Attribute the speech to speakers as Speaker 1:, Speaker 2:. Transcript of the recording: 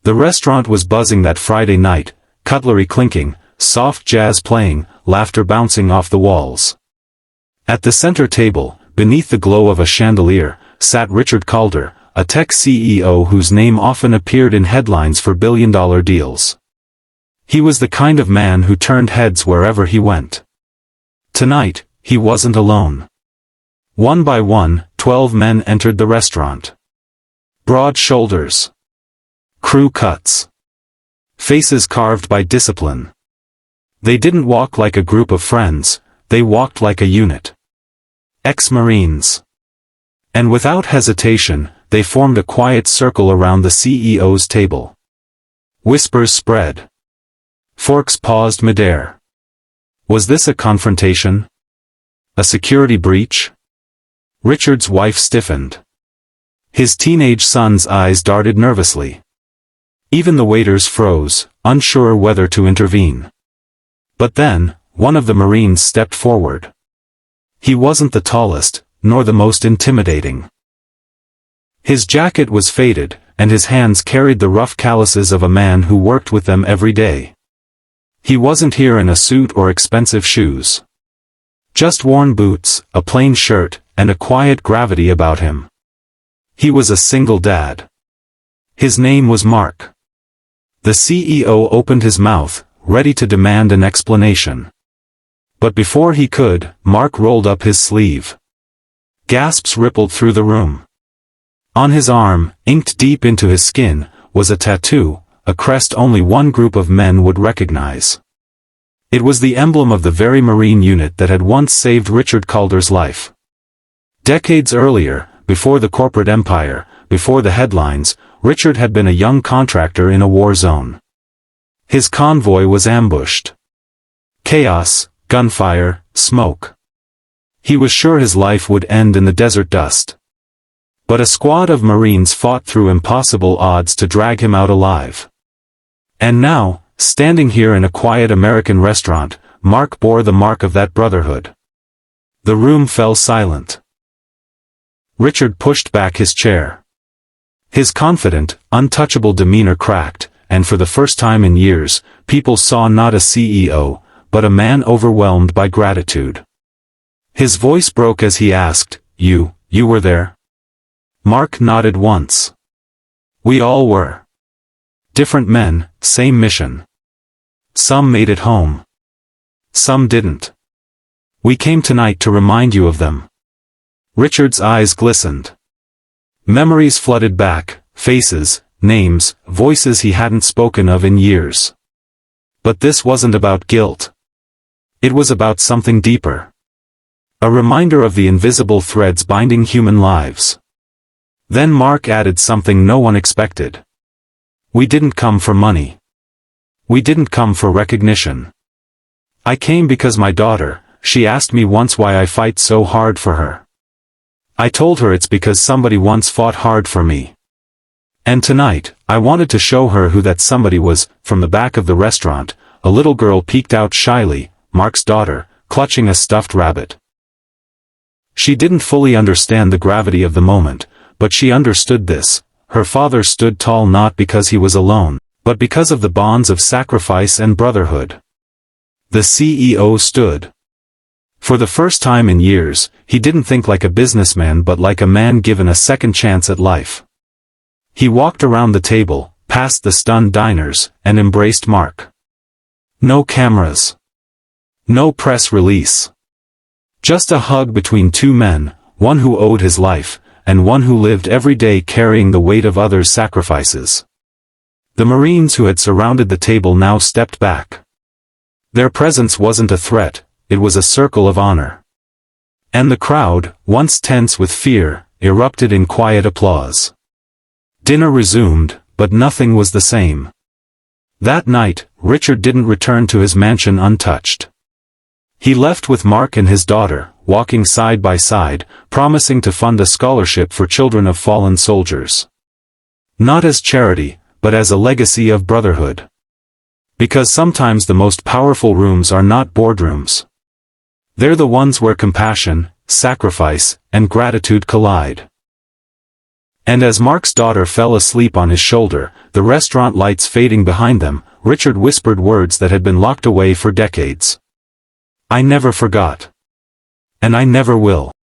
Speaker 1: The restaurant was buzzing that Friday night, cutlery clinking, soft jazz playing, laughter bouncing off the walls. At the center table, beneath the glow of a chandelier, sat Richard Calder, a tech CEO whose name often appeared in headlines for billion-dollar deals. He was the kind of man who turned heads wherever he went. Tonight, he wasn't alone. One by one, 12 men entered the restaurant. Broad shoulders. Crew cuts. Faces carved by discipline. They didn't walk like a group of friends, they walked like a unit. Ex-Marines. And without hesitation, they formed a quiet circle around the CEO's table. Whispers spread. Forks paused midair. Was this a confrontation? A security breach? Richard's wife stiffened. His teenage son's eyes darted nervously. Even the waiters froze, unsure whether to intervene. But then, one of the Marines stepped forward. He wasn't the tallest, nor the most intimidating. His jacket was faded, and his hands carried the rough calluses of a man who worked with them every day. He wasn't here in a suit or expensive shoes. Just worn boots, a plain shirt, and a quiet gravity about him. He was a single dad. His name was Mark. The CEO opened his mouth, ready to demand an explanation. But before he could, Mark rolled up his sleeve. Gasps rippled through the room. On his arm, inked deep into his skin, was a tattoo, a crest only one group of men would recognize. It was the emblem of the very Marine unit that had once saved Richard Calder's life. Decades earlier, before the corporate empire, before the headlines, Richard had been a young contractor in a war zone. His convoy was ambushed. Chaos, gunfire, smoke. He was sure his life would end in the desert dust. But a squad of Marines fought through impossible odds to drag him out alive. And now, standing here in a quiet American restaurant, Mark bore the mark of that brotherhood. The room fell silent. Richard pushed back his chair. His confident, untouchable demeanor cracked, and for the first time in years, people saw not a CEO, but a man overwhelmed by gratitude. His voice broke as he asked, You were there?" Mark nodded once. "We all were. Different men, same mission. Some made it home. Some didn't. We came tonight to remind you of them." Richard's eyes glistened. Memories flooded back, faces, names, voices he hadn't spoken of in years. But this wasn't about guilt. It was about something deeper. A reminder of the invisible threads binding human lives. Then Mark added something no one expected. "We didn't come for money. We didn't come for recognition. I came because my daughter, she asked me once why I fight so hard for her. I told her it's because somebody once fought hard for me. And tonight, I wanted to show her who that somebody was." From the back of the restaurant, a little girl peeked out shyly, Mark's daughter, clutching a stuffed rabbit. She didn't fully understand the gravity of the moment, but she understood this: her father stood tall not because he was alone, but because of the bonds of sacrifice and brotherhood. The CEO stood. For the first time in years, he didn't think like a businessman but like a man given a second chance at life. He walked around the table, past the stunned diners, and embraced Mark. No cameras. No press release. Just a hug between two men, one who owed his life, and one who lived every day carrying the weight of others' sacrifices. The Marines who had surrounded the table now stepped back. Their presence wasn't a threat, it was a circle of honor. And the crowd, once tense with fear, erupted in quiet applause. Dinner resumed, but nothing was the same. That night, Richard didn't return to his mansion untouched. He left with Mark and his daughter, walking side by side, promising to fund a scholarship for children of fallen soldiers. Not as charity, but as a legacy of brotherhood. Because sometimes the most powerful rooms are not boardrooms. They're the ones where compassion, sacrifice, and gratitude collide. And as Mark's daughter fell asleep on his shoulder, the restaurant lights fading behind them, Richard whispered words that had been locked away for decades. I never forgot. And I never will.